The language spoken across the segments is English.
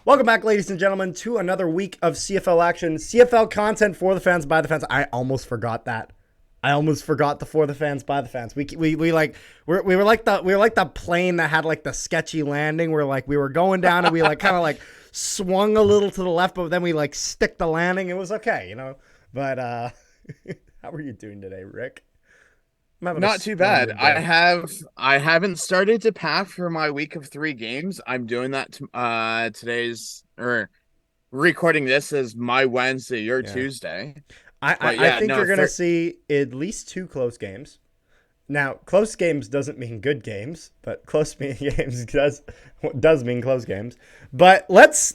Welcome back, ladies and gentlemen, to another week of CFL action. CFL content for the fans, by the fans. I almost forgot that. I almost forgot the for the fans, by the fans. We were like the plane that had like the sketchy landing where like we were going down and we like kind of like swung a little to the left, but then we like stick the landing. It was okay, you know. But how are you doing today, Rick? I'm having a Not too bad. splendid day. I haven't started to pack for my week of 3 games. I'm doing that today's or recording this is my Wednesday, your Yeah. Tuesday. I, But I yeah, think no, you're gonna see at least two close games. Now, close games doesn't mean good games, but close games does mean close games. But let's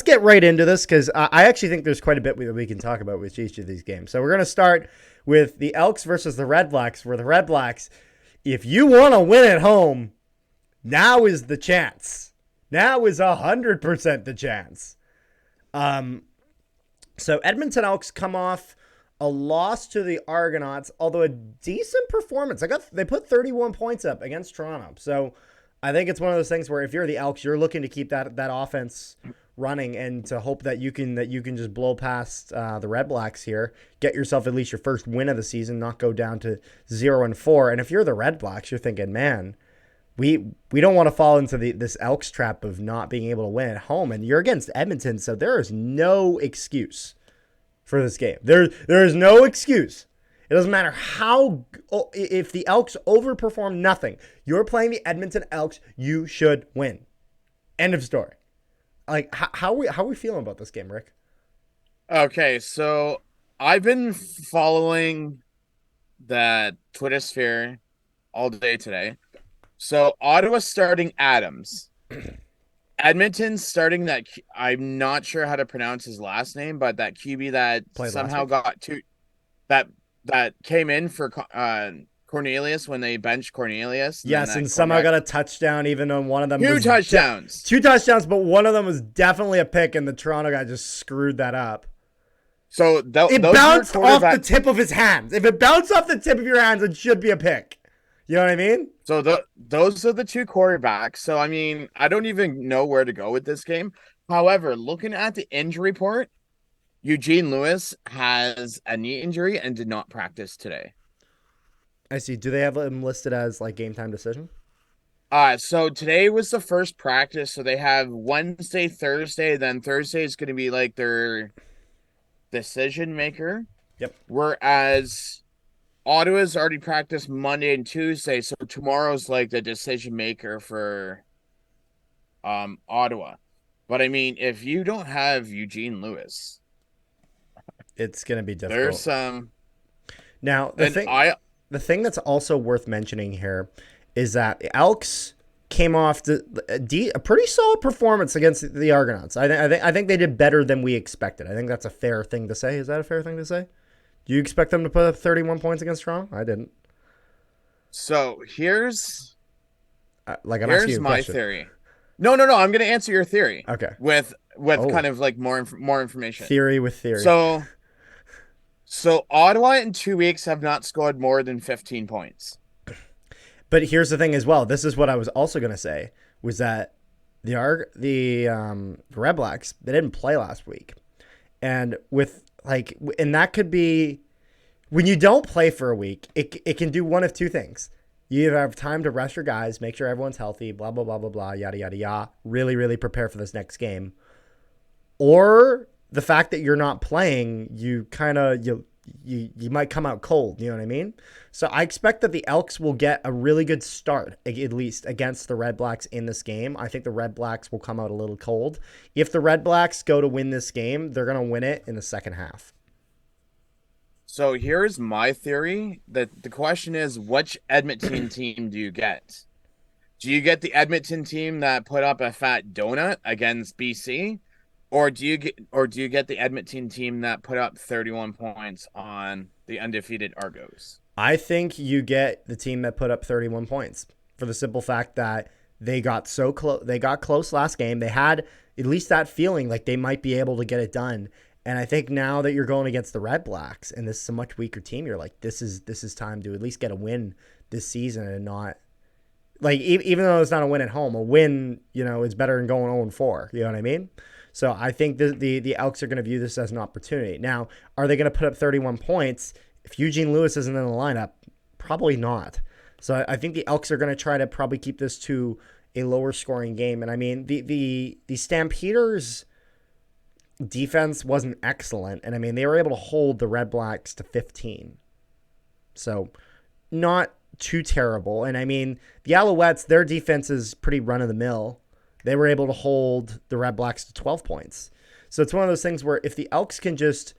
get right into this because I actually think there's quite a bit that we can talk about with each of these games. So we're gonna start with the Elks versus the Red Blacks, where the Red Blacks, if you want to win at home, now is the chance. Now is 100% the chance. So Edmonton Elks come off a loss to the Argonauts, although a decent performance. They put 31 points up against Toronto. So I think it's one of those things where if you're the Elks, you're looking to keep that offense running and to hope that you can just blow past the Red Blacks here, get yourself at least your first win of the season, not go down to 0-4. And if you're the Red Blacks, you're thinking, man, we don't want to fall into this Elks trap of not being able to win at home. And you're against Edmonton, so there is no excuse for this game. There is no excuse. It doesn't matter how, if the Elks overperform nothing, you're playing the Edmonton Elks, you should win. End of story. Like, how are we feeling about this game, Rick? okay, so I've been following the Twitter sphere all day today. So Ottawa starting Adams. Edmonton starting that I'm not sure how to pronounce his last name, but that QB that Played last somehow week? got two that that came in for Cornelius when they benched Cornelius, and then Yes, that and somehow Cornet got a touchdown, even though one of them two was touchdowns. two touchdowns, but one of them was definitely a pick, and the Toronto guy just screwed that up. So It those are bounced off the quarterback. tip of his hands. If it bounced off the tip of your hands, it should be a pick. You know what I mean? So those are the two quarterbacks. So I mean, I don't even know where to go with this game. However, looking at the injury report, Eugene Lewis has a knee injury and did not practice today. I see. Do they have him listed as like game time decision? So today was the first practice. So they have Wednesday, Thursday, then Thursday is going to be like their decision maker. Yep. Whereas Ottawa's already practiced Monday and Tuesday, so tomorrow's like the decision maker for Ottawa. But I mean, if you don't have Eugene Lewis, It's gonna be there's difficult. some Now, and I the thing that's also worth mentioning here is that the Elks came off a pretty solid performance against the Argonauts. I think they did better than we expected. I think that's a fair thing to say. Is that a fair thing to say? Do you expect them to put up 31 points against Toronto? I didn't. so Like I'm asking here's you a my question. theory. No, I'm gonna answer your theory Okay. with Oh, kind of like more information. theory with theory. So so Ottawa in 2 weeks have not scored more than 15 points. But here's the thing as well. This is what I was also gonna say was that the Red Blacks, they didn't play last week, and that could be when you don't play for a week. It can do one of two things. You either have time to rest your guys, make sure everyone's healthy, blah blah blah blah blah, yada yada yada. Really prepare for this next game, or the fact that you're not playing, you might come out cold. You know what I mean? So I expect that the Elks will get a really good start, at least against the Red Blacks in this game. I think the Red Blacks will come out a little cold. If the Red Blacks go to win this game, they're going to win it in the second half. So here's my theory. That the question is, which Edmonton team do you get? Do you get the Edmonton team that put up a fat donut against BC? Or do you get the Edmonton team that put up 31 points on the undefeated Argos? I think you get the team that put up 31 points for the simple fact that they got so close. They got close last game. They had at least that feeling like they might be able to get it done. And I think now that you're going against the Red Blacks and this is a much weaker team, you're like, this is time to at least get a win this season and not Like, even though it's not a win at home, a win, is better than going 0-4. You know what I mean? So I think the Elks are going to view this as an opportunity. Now, are they going to put up 31 points if Eugene Lewis isn't in the lineup? Probably not. So I think the Elks are going to try to probably keep this to a lower scoring game. And I mean, the Stampeders defense wasn't excellent. And I mean, they were able to hold the Red Blacks to 15. So not too terrible. And I mean, the Alouettes, their defense is pretty run of the mill. They were able to hold the Red Blacks to 12 points. So it's one of those things where if the Elks can just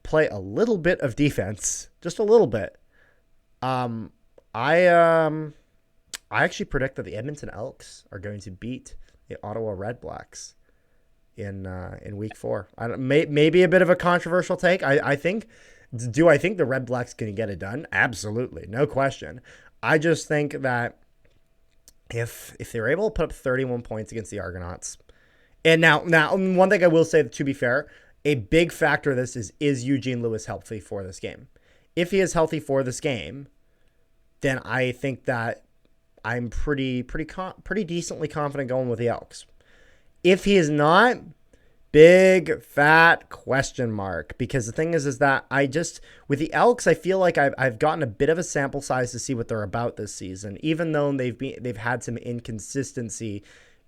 play a little bit of defense, just a little bit, I actually predict that the Edmonton Elks are going to beat the Ottawa Red Blacks in week 4. Maybe a bit of a controversial take. I think. Do I think the Red Blacks can get it done? Absolutely, no question. I just think that if they're able to put up 31 points against the Argonauts, and now one thing I will say, to be fair, a big factor of this is Eugene Lewis healthy for this game? If he is healthy for this game, then I think that I'm pretty decently confident going with the Elks. If he is not, big fat question mark, because the thing is that with the Elks, I feel like I've gotten a bit of a sample size to see what they're about this season. Even though they've had some inconsistency,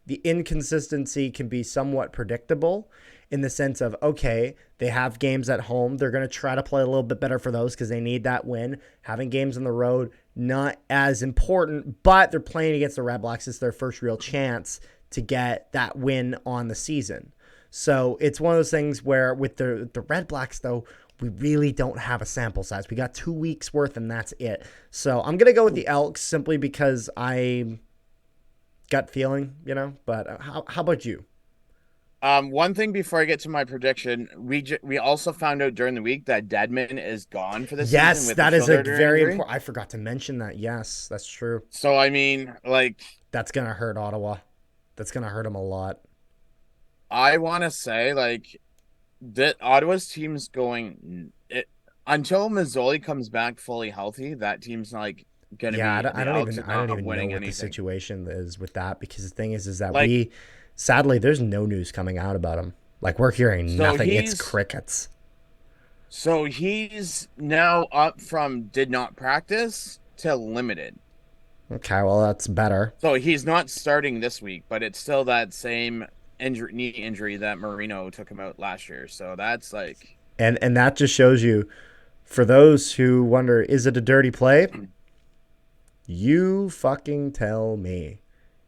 the inconsistency can be somewhat predictable in the sense of, okay, they have games at home, they're going to try to play a little bit better for those because they need that win. Having games on the road, not as important, but they're playing against the Red Blacks. It's their first real chance to get that win on the season. So it's one of those things where with the Red Blacks, though, we really don't have a sample size. We got 2 weeks worth, and that's it. So I'm going to go with the Elks simply because I gut feeling, But how about you? One thing before I get to my prediction, we also found out during the week that Dedmon is gone for the season. Yes, With that the is a shoulder very injury. important. I forgot to mention that. Yes, that's true. So I mean, like, That's going to hurt Ottawa. That's going to hurt them a lot. I want to say, like, that Ottawa's team's until Mazzoli comes back fully healthy. That team's like gonna Yeah, be I the don't Elks even and I don't not even know winning what the anything. situation is with that, because the thing is that Like, we sadly there's no news coming out about him. Like, we're hearing so nothing. It's crickets. so he's now up from did not practice to limited. Okay, well that's better. So he's not starting this week, but it's still that same knee injury that Marino took him out last year. So that's like, And that just shows you, for those who wonder, is it a dirty play? You fucking tell me.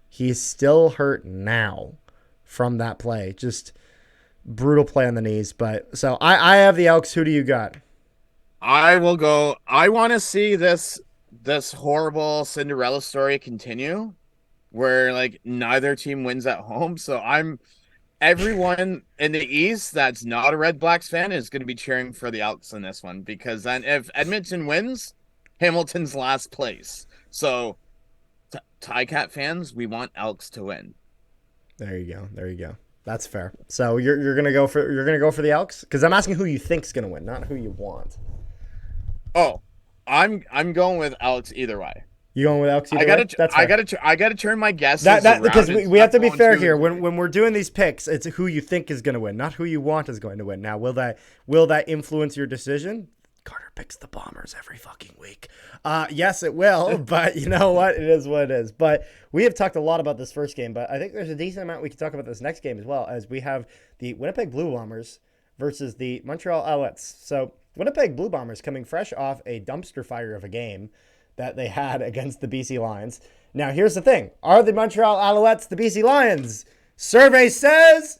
He's still hurt now from that play. Just brutal play on the knees. But so I have the Elks. Who do you got? I will go. I want to see this horrible Cinderella story continue, where like neither team wins at home. So everyone in the East that's not a Red Blacks fan is going to be cheering for the Elks in this one, because then if Edmonton wins, Hamilton's last place. So Ticat fans, we want Elks to win. There you go. There you go. That's fair. So you're gonna go for the Elks, because I'm asking who you think's gonna win, not who you want. Oh, I'm going with Elks either way. You going with Elks either way? That's fair. I gotta turn my guesses that because around. we have to be fair here. When we're doing these picks, it's who you think is going to win, not who you want is going to win. Now, will that influence your decision? Carter picks the Bombers every fucking week. Yes, it will, but you know what? It is what it is. But we have talked a lot about this first game, but I think there's a decent amount we can talk about this next game as well, as we have the Winnipeg Blue Bombers versus the Montreal Alouettes. So Winnipeg Blue Bombers coming fresh off a dumpster fire of a game that they had against the BC Lions. Now, here's the thing. Are the Montreal Alouettes the BC Lions? Survey says,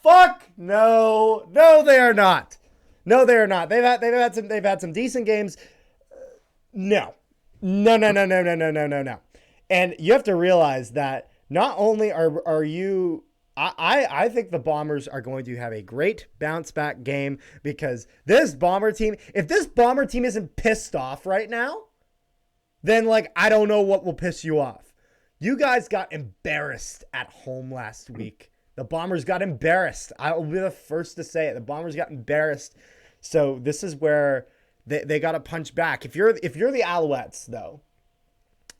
fuck no. No, they are not. No, they are not. They've had some decent games. No. No. And you have to realize that not only are you... I think the Bombers are going to have a great bounce back game, because this Bomber team, if this Bomber team isn't pissed off right now, then, like, I don't know what will piss you off. You guys got embarrassed at home last week. The Bombers got embarrassed. I will be the first to say it. The Bombers got embarrassed. So this is where they got to punch back. If you're the Alouettes, though,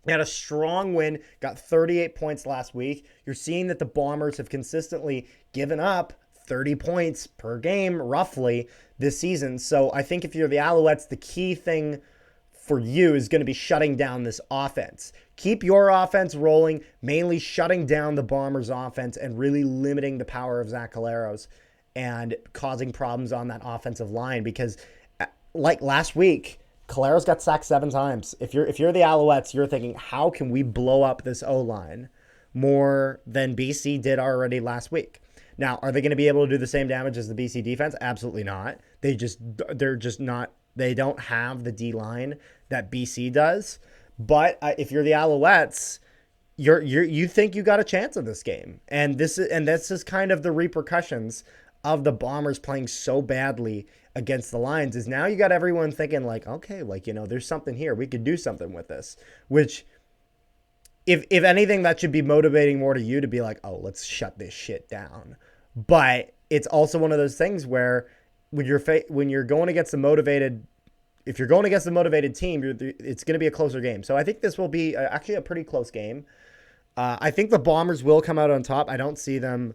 They had a strong win, got 38 points last week. You're seeing that the Bombers have consistently given up 30 points per game, roughly, this season. So I think if you're the Alouettes, the key thing for you is going to be shutting down this offense. Keep your offense rolling, mainly shutting down the Bombers' offense and really limiting the power of Zach Collaros and causing problems on that offensive line. Because, like last week, Collaros got sacked 7 times. If you're the Alouettes, you're thinking, how can we blow up this O-line more than BC did already last week? Now, are they going to be able to do the same damage as the BC defense? Absolutely not. They're just not. They don't have the D-line that BC does. But if you're the Alouettes, you think you got a chance in this game, and this is kind of the repercussions of the Bombers playing so badly against the Lions. Is now you got everyone thinking like, okay, like, you know, there's something here. We could do something with this. Which, if anything, that should be motivating more to you to be like, oh, let's shut this shit down. But it's also one of those things where when you're going against a motivated, if you're going against a motivated team, it's going to be a closer game. So I think this will be actually a pretty close game. I think the Bombers will come out on top. I don't see them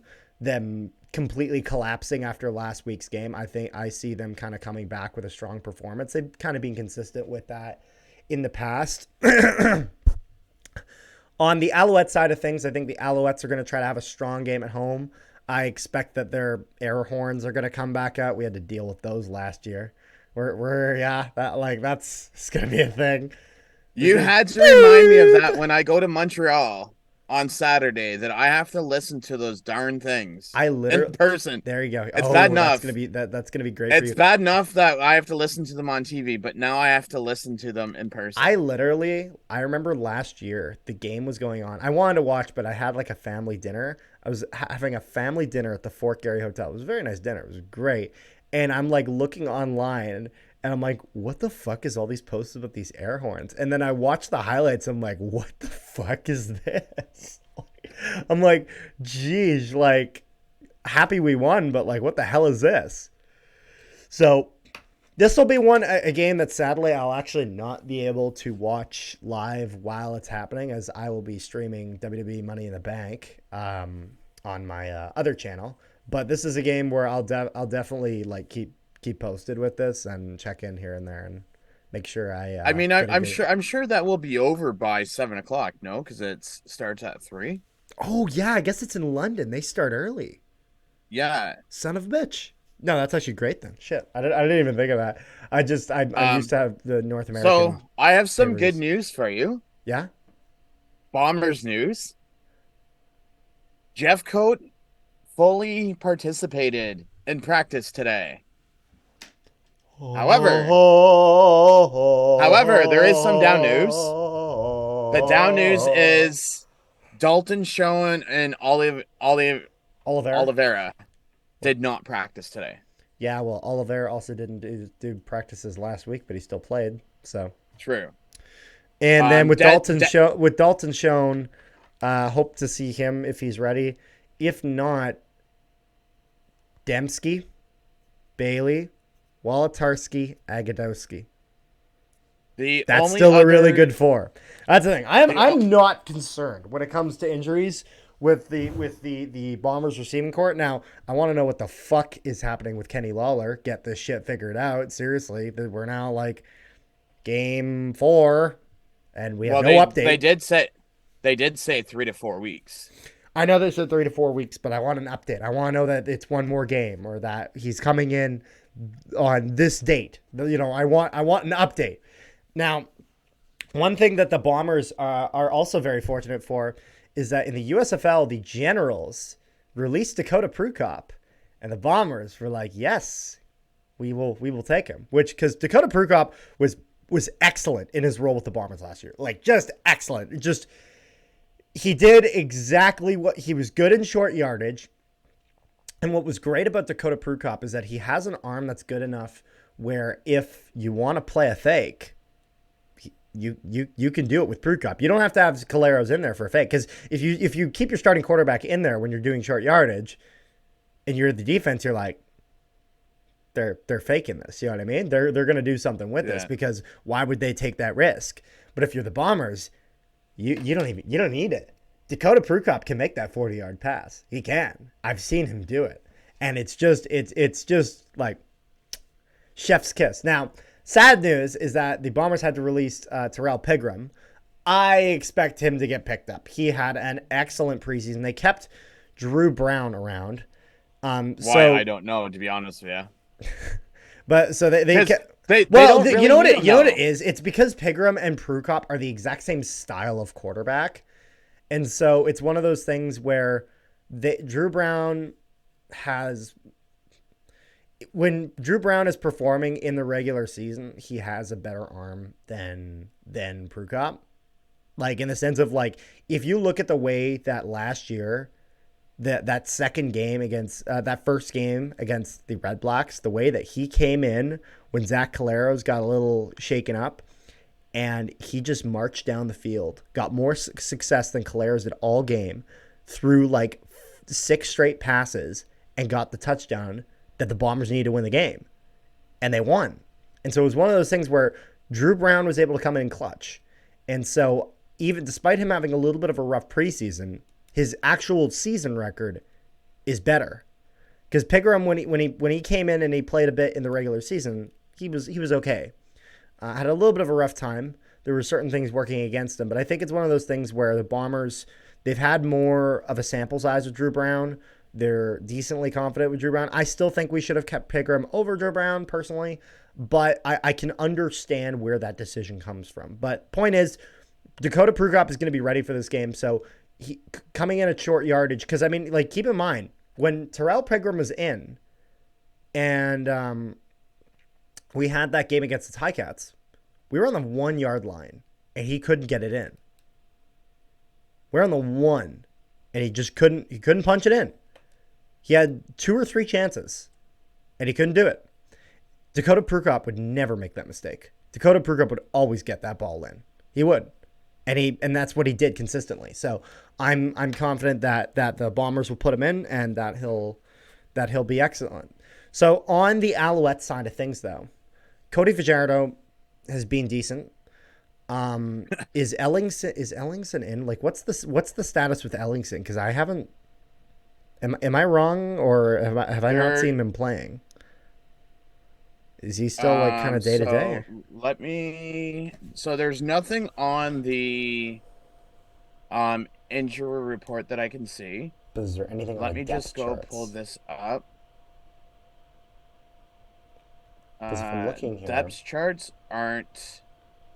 completely collapsing after last week's game. I think I see them kind of coming back with a strong performance. They've kind of been consistent with that in the past. On the Alouette side of things, I think the Alouettes are going to try to have a strong game at home. I expect that their air horns are going to come back out. We had to deal with those last year. That's going to be a thing. You had to remind me of that when I go to Montreal on Saturday, that I have to listen to those darn things. In person. There you go. It's bad enough. That's gonna be great. It's bad enough that I have to listen to them on TV, but now I have to listen to them in person. I remember last year the game was going on. I wanted to watch, but I had like a family dinner. I was having a family dinner at the Fort Garry Hotel. It was a very nice dinner. It was great. And I'm like looking online and I'm like, what the fuck is all these posts about these air horns? And then I watched the highlights. I'm like, what the fuck is this? I'm like, geez, like, happy we won, but like, what the hell is this? So this will be a game that sadly I'll actually not be able to watch live while it's happening, as I will be streaming WWE Money in the Bank on my other channel. But this is a game where I'll definitely like keep posted with this and check in here and there and make sure I'm sure that will be over by 7:00. No, because it starts at 3. Oh yeah, I guess it's in London. They start early. Yeah, son of a bitch. No, that's actually great then. Shit, I didn't even think of that. I used to have the North American. So I have some good news for you. Yeah. Bombers news. Jeff Coat fully participated in practice today. However, there is some down news. The down news is Dalton Schoen and Oliveira did not practice today. Yeah, well, Oliveira also didn't do practices last week, but he still played. So true. And then with Dalton Schoen, hope to see him if he's ready. If not, Dembski, Bailey, Wolotarski, Agadowski. That's still a really good 4. That's the thing. I'm not concerned when it comes to injuries with the Bombers receiving court. Now, I want to know what the fuck is happening with Kenny Lawler. Get this shit figured out. Seriously, we're now like game 4, and we have no update. They did say 3 to 4 weeks. I know they said 3 to 4 weeks, but I want an update. I want to know that it's one more game or that he's coming in on this date. You know, I want an update. Now, one thing that the Bombers are also very fortunate for is that in the USFL, the Generals released Dakota Prukop, and the Bombers were like, yes, we will take him. Because Dakota Prukop was excellent in his role with the Bombers last year. Like, just excellent. He did exactly what he was good in short yardage. And what was great about Dakota Prukop is that he has an arm that's good enough where if you want to play a fake, you can do it with Prukop. You don't have to have Collaros in there for a fake, because if you keep your starting quarterback in there when you're doing short yardage and you're the defense, you're like, they're faking this. You know what I mean? They're going to do something with this, because why would they take that risk? But if you're the Bombers, You don't need it. Dakota Prukop can make that 40-yard pass. He can. I've seen him do it, and it's just like chef's kiss. Now, sad news is that the Bombers had to release Terrell Pigram. I expect him to get picked up. He had an excellent preseason. They kept Drew Brown around. Why, I don't know, to be honest with you. But so they kept. You know what it is? It's because Pigram and Prukop are the exact same style of quarterback. And so it's one of those things where Drew Brown has, when Drew Brown is performing in the regular season, he has a better arm than Prukop. Like, in the sense of, like, if you look at the way that last year, that second game against that first game against the Red Blacks, the way that he came in when Zach Caleros got a little shaken up, and he just marched down the field, got more success than Caleros did all game, threw like 6 straight passes, and got the touchdown that the Bombers needed to win the game. And they won. And so it was one of those things where Drew Brown was able to come in clutch. And so even despite him having a little bit of a rough preseason, his actual season record is better. Because Pigram, when he came in and he played a bit in the regular season, he was okay. Had a little bit of a rough time. There were certain things working against him, but I think it's one of those things where the Bombers, they've had more of a sample size with Drew Brown. They're decently confident with Drew Brown. I still think we should have kept Pigram over Drew Brown personally, but I can understand where that decision comes from. But point is, Dakota Prukop is going to be ready for this game, so he coming in at short yardage, because I mean, like, keep in mind when Terrell Pigram was in, and we had that game against the Ticats, we were on the 1 yard line, and he couldn't get it in. We're on the 1, and he just couldn't punch it in. He had 2 or 3 chances, and he couldn't do it. Dakota Prukop would never make that mistake. Dakota Prukop would always get that ball in. He would. And that's what he did consistently. So I'm confident that the Bombers will put him in, and that he'll be excellent. So on the Alouette side of things, though, Cody Fajardo has been decent. Is Ellingson in? Like, what's the status with Ellingson? Because I haven't. Am I wrong, or have I not seen him playing? Is he still like kind of day to day? So there's nothing on the injury report that I can see. But is there anything? Let me just go pull this up. Because if I'm looking here, depth charts aren't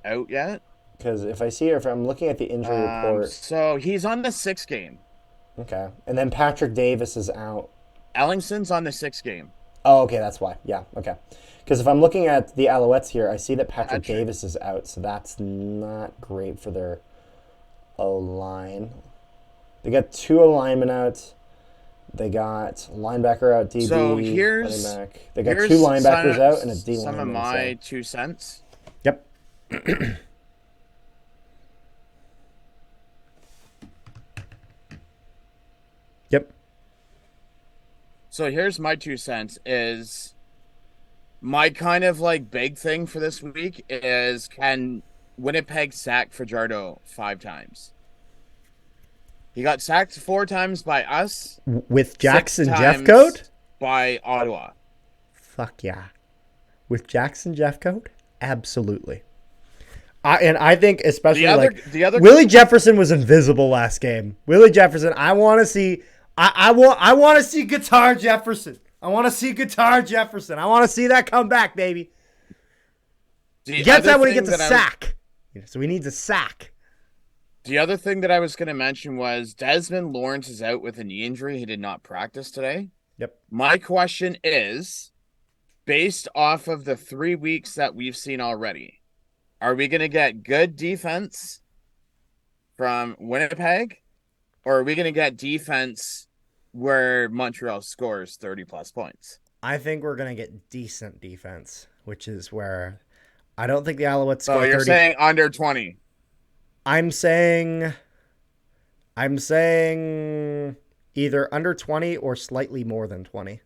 out yet. Because if I'm looking at the injury report, so he's on the 6th game. Okay, and then Patrick Davis is out. Ellingson's on the 6th game. Oh, okay, that's why. Yeah, okay. Because if I'm looking at the Alouettes here, I see that Patrick Davis is out, so that's not great for their O-line. They got 2 linemen out. They got linebacker out, DB. So they got 2 linebackers out and a D lineman. Some of my 2 cents. Yep. Yep. So here's my 2 cents is my kind of like big thing for this week is, can Winnipeg sack Fajardo 5 times? He got sacked 4 times by us. With Jackson Jeffcoat? By Ottawa. Fuck yeah. With Jackson Jeffcoat? Absolutely. And I think especially Willie Jefferson was invisible last game. Willie Jefferson, I want to see I want to see Guitar Jefferson. I want to see Guitar Jefferson. I want to see that come back, baby. He gets that when he gets a sack. So he needs a sack. The other thing that I was going to mention was Desmond Lawrence is out with a knee injury. He did not practice today. Yep. My question is, based off of the 3 weeks that we've seen already, are we going to get good defense from Winnipeg, or are we going to get defense where Montreal scores 30-plus points? I think we're going to get decent defense, which is where I don't think the Alouettes score 30. So you're saying under 20? I'm saying either under 20 or slightly more than 20.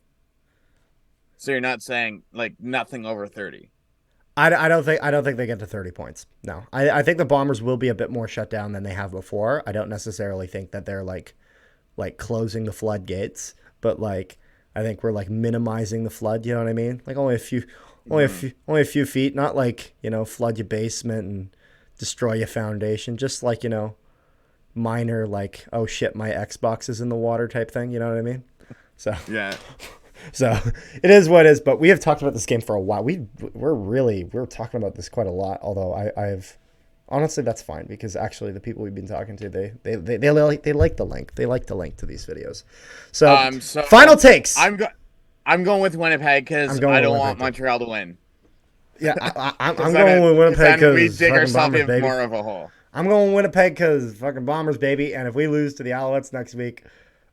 So you're not saying like nothing over 30? I don't think they get to 30 points. No, I think the Bombers will be a bit more shut down than they have before. I don't necessarily think that they're like closing the floodgates, but like I think we're like minimizing the flood. You know what I mean? Like only a few feet, not like flood your basement and destroy your foundation. Just like minor like oh shit my Xbox is in the water type thing. You know what I mean? So Yeah. So it is what it is, but we have talked about this game for a while. We're talking about this quite a lot. Although I've honestly that's fine because actually the people we've been talking to they like the link. They like the link to these videos. So final takes. I'm going with Winnipeg because I don't want Montreal to win. Yeah, I'm going with Winnipeg because we dig ourselves Bombers, in more of a hole. I'm going with Winnipeg because fucking Bombers, baby. And if we lose to the Alouettes next week.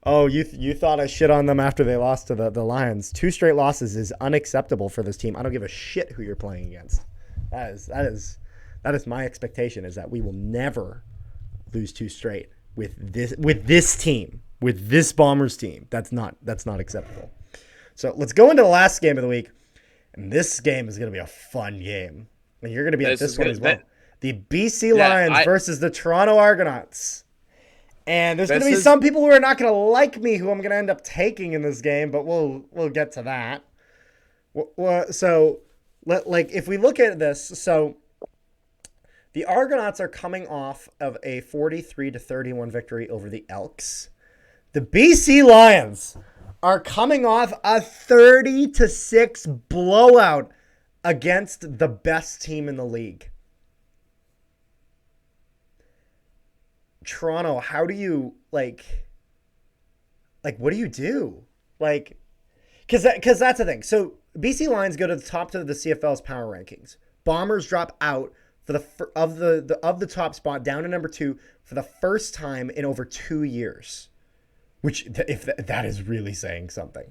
Oh, you thought I shit on them after they lost to the Lions. 2 straight losses is unacceptable for this team. I don't give a shit who you're playing against. That is my expectation is that we will never lose 2 straight with this team, with this Bombers team. That's not acceptable. So let's go into the last game of the week. And this game is going to be a fun game. And you're going to be at this one as well. The BC Lions versus the Toronto Argonauts. And there's going to be some people who are not going to like me who I'm going to end up taking in this game, but we'll get to that. So, if we look at this, so the Argonauts are coming off of a 43-31 victory over the Elks. The BC Lions are coming off a 30-6 blowout against the best team in the league. Toronto, how do you like what do you do? Because that's the thing. So BC Lions go to the top of the CFL's power rankings. Bombers drop out for of the top spot down to number 2 for the first time in over 2 years, which if that is really saying something.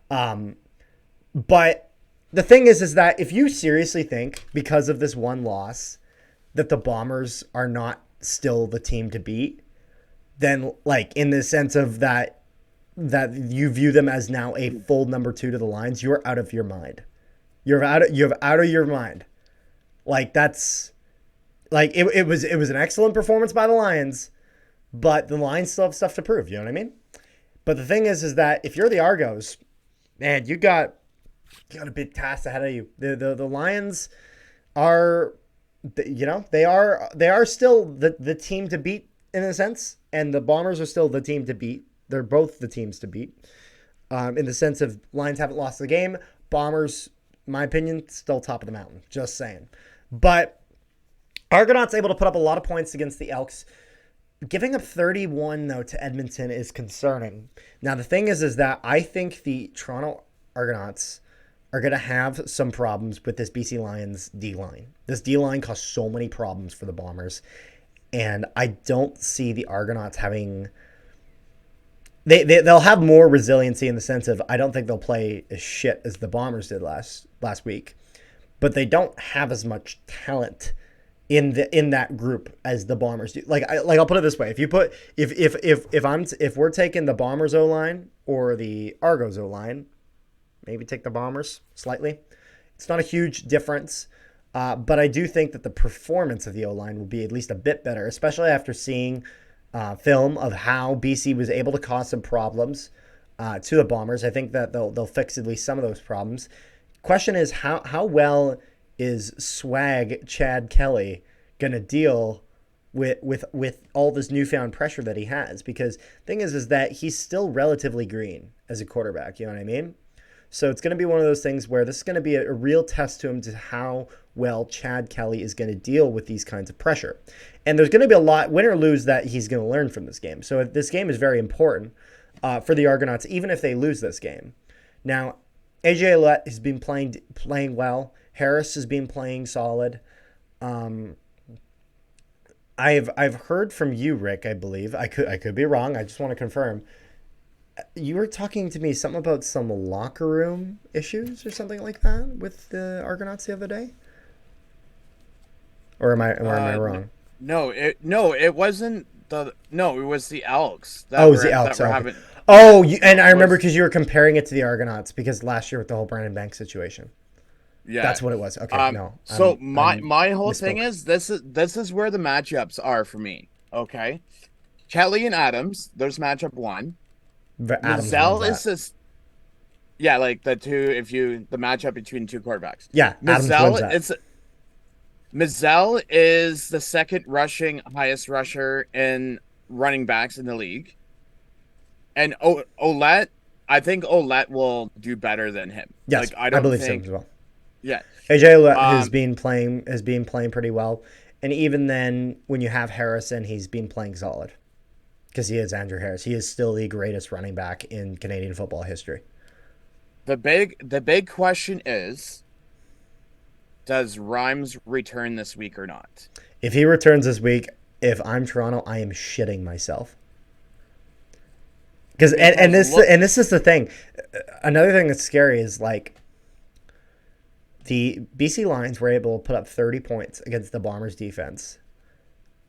But the thing is that if you seriously think because of this one loss that the Bombers are not still the team to beat, then in the sense of that you view them as now a full number 2 to the Lions, you're out of your mind. You're out of your mind. That's it was an excellent performance by the Lions, but the Lions still have stuff to prove. You know what I mean? But the thing is that if you're the Argos, man, you got a big task ahead of you. The Lions are. They are still the team to beat in a sense, and the Bombers are still the team to beat. They're both the teams to beat in the sense of Lions haven't lost the game. Bombers, in my opinion, still top of the mountain. Just saying. But Argonauts able to put up a lot of points against the Elks. Giving up 31, though, to Edmonton is concerning. Now, the thing is that I think the Toronto Argonauts are going to have some problems with this BC Lions D-line. This D-line caused so many problems for the Bombers, and I don't see the Argonauts having... They'll have more resiliency in the sense of I don't think they'll play as shit as the Bombers did last week, but they don't have as much talent in that group as the Bombers do. I'll put it this way: if we're taking the Bombers O-line or the Argos O-line, maybe take the Bombers slightly. It's not a huge difference, but I do think that the performance of the O-line will be at least a bit better, especially after seeing film of how BC was able to cause some problems to the Bombers. I think that they'll fix at least some of those problems. Question is how well is swag Chad Kelly gonna deal with all this newfound pressure that he has? Because the thing is that he's still relatively green as a quarterback. You know what I mean? So it's going to be one of those things where this is going to be a real test to him to how well Chad Kelly is going to deal with these kinds of pressure. And there's going to be a lot, win or lose, that he's going to learn from this game. So this game is very important for the Argonauts, even if they lose this game. Now, AJ Ouellette has been playing well. Harris has been playing solid. I've heard from you, Rick, I believe. I could be wrong. I just want to confirm. You were talking to me something about some locker room issues or something like that with the Argonauts the other day? Or am I wrong? No, it wasn't it was the Elks. It was the Elks. Having... I remember because you were comparing it to the Argonauts because last year with the whole Brandon Banks situation. Yeah. That's what it was. Okay, no, So my I'm my whole thing misspoke. is this is where the matchups are for me. Okay. Kelly and Adams, there's matchup one. Adams wins Mazzell is that. this yeah, like the two if you the matchup between two quarterbacks. Yeah, Adams wins Mazzell that. it's Mazzell is the second rushing highest rusher in running backs in the league. And Olet, I think Olet will do better than him. Yes, Like I I don't believe so as think well. yeah. AJ Ouellette Um has been playing pretty well, and even then, when you have Harrison, he's been playing solid because he is Andrew Harris. He is still the greatest running back in Canadian football history. the big question is, does Rhymes return this week or not? If he returns this week, if I'm Toronto, I am shitting myself. Because Because look, and this is the thing. Another thing that's scary is like the BC Lions were able to put up 30 points against the Bombers defense.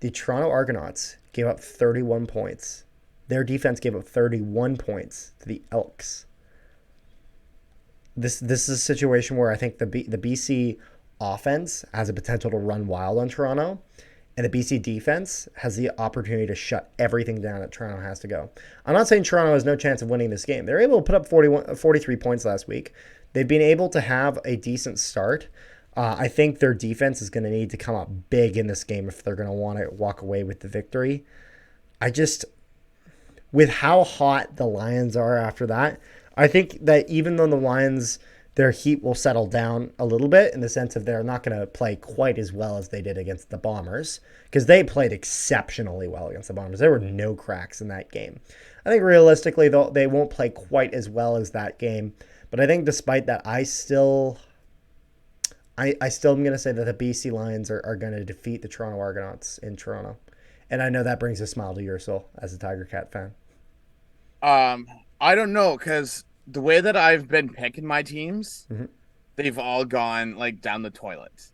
The Toronto Argonauts gave up 31 points. Their defense gave up 31 points to the Elks. This is a situation where I think the BC offense has a potential to run wild on Toronto, and the BC defense has the opportunity to shut everything down that Toronto has to go. I'm not saying Toronto has no chance of winning this game. They're able to put up 43 points last week. They've been able to have a decent start. I think their defense is going to need to come up big in this game if they're going to want to walk away with the victory. I just, with how hot the Lions are after that, I think that even though the Lions, their heat will settle down a little bit in the sense of they're not going to play quite as well as they did against the Bombers, because they played exceptionally well against the Bombers. There were no cracks in that game. I think realistically, though, they won't play quite as well as that game. But I think despite that, I still am going to say that the BC Lions are going to defeat the Toronto Argonauts in Toronto. And I know that brings a smile to your soul as a Tiger Cat fan. um, I don't know because the way that I've been picking my teams, Mm-hmm. they've all gone like down the toilet.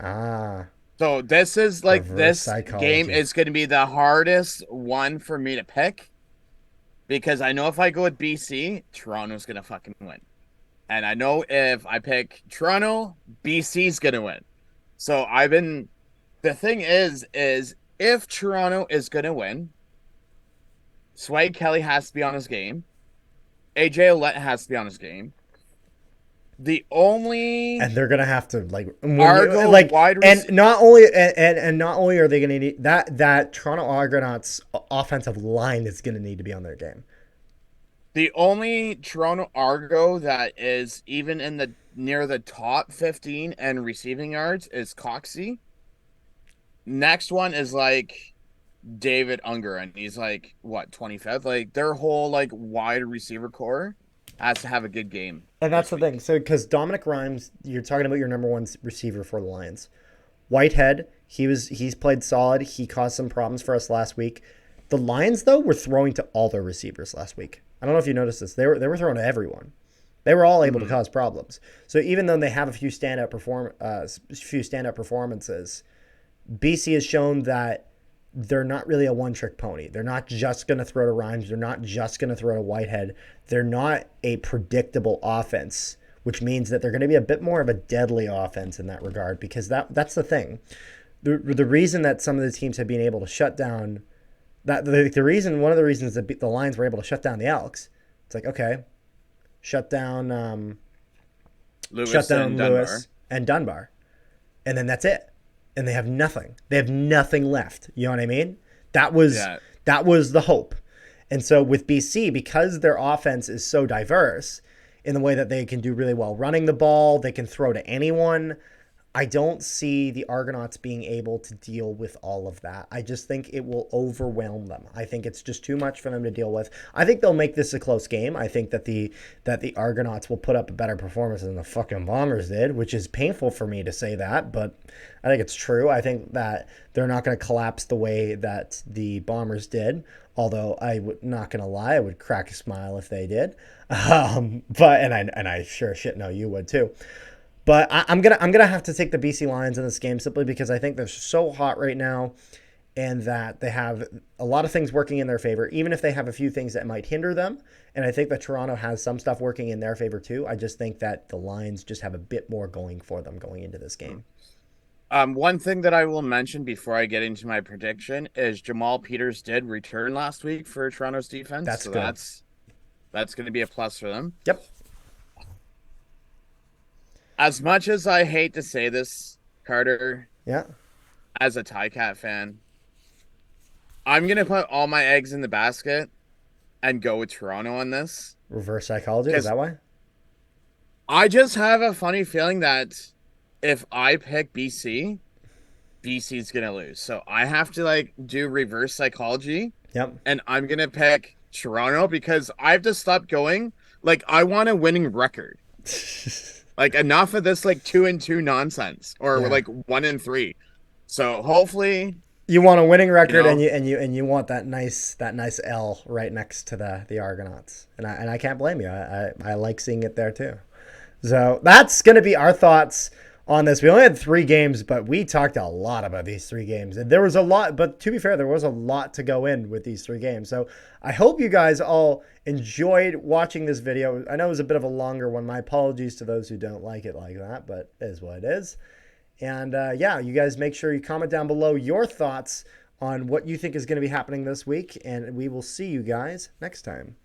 Ah, So this is like reverse this game psychology. is going to be the hardest one for me to pick because I know if I go with BC, Toronto's going to fucking win. And I know if I pick Toronto, BC's going to win. So the thing is if Toronto is going to win, Sway Kelly has to be on his game. AJ Ouellette has to be on his game. The only And they're gonna have to like when you Argo like wide and receiver. not only are they gonna need that Toronto Argonauts offensive line is gonna need to be on their game. The only Toronto Argo that is even in the near the top 15 and receiving yards is Coxie. Next one is like David Unger, and he's like what 25th. Like their whole like wide receiver core has to have a good game And that's this the thing. week. So because Dominic Rhymes, you're talking about your number one receiver for the Lions. Whitehead, he's played solid. He caused some problems for us last week. The Lions though were throwing to all their receivers last week. I don't know if you noticed this. They were throwing to everyone. They were all able to Mm-hmm. cause problems. So even though they have a few standout performances, BC has shown that they're not really a one-trick pony. They're not just going to throw to Rhymes. They're not just going to throw to Whitehead. They're not a predictable offense, which means that they're going to be a bit more of a deadly offense in that regard because that's the thing. The reason that some of the teams have been able to shut down one of the reasons that the Lions were able to shut down the Elks, it's like, okay, shut down Lewis and Dunbar. Lewis and Dunbar, and then that's it. And they have nothing. They have nothing left. You know what I mean? That was Yeah. that was the hope. And so with BC, because their offense is so diverse in the way that they can do really well running the ball, they can throw to anyone. I don't see the Argonauts being able to deal with all of that. I just think it will overwhelm them. I think it's just too much for them to deal with. I think they'll make this a close game. I think that the Argonauts will put up a better performance than the fucking Bombers did, which is painful for me to say that, but I think it's true. I think that they're not going to collapse the way that the Bombers did. Although I would not gonna lie, I would crack a smile if they did. But I sure shit know you would too. But I'm gonna have to take the BC Lions in this game simply because I think they're so hot right now, and that they have a lot of things working in their favor, even if they have a few things that might hinder them. And I think that Toronto has some stuff working in their favor too. I just think that the Lions just have a bit more going for them going into this game. One thing that I will mention before I get into my prediction is Jamal Peters did return last week for Toronto's defense. That's so good. That's going to be a plus for them. Yep. As much as I hate to say this, Carter, Yeah. as a Ticat fan, I'm going to put all my eggs in the basket and go with Toronto on this. Reverse psychology. Is that why? I just have a funny feeling that if I pick BC, BC's going to lose. So I have to do reverse psychology. Yep. And I'm going to pick Toronto because I have to stop going. I want a winning record. Enough of this 2-2 nonsense or 1-3. So hopefully you want a winning record, and you want that nice L right next to the Argonauts, and I can't blame you. I like seeing it there too. So that's gonna be our thoughts on this. We only had 3 games, but we talked a lot about these 3 games, and there was a lot. But to be fair, there was a lot to go in with these 3 games. So I hope you guys all enjoyed watching this video. I know it was a bit of a longer one. My apologies to those who don't like it like that, but it is what it is. And you guys make sure you comment down below your thoughts on what you think is going to be happening this week, and we will see you guys next time.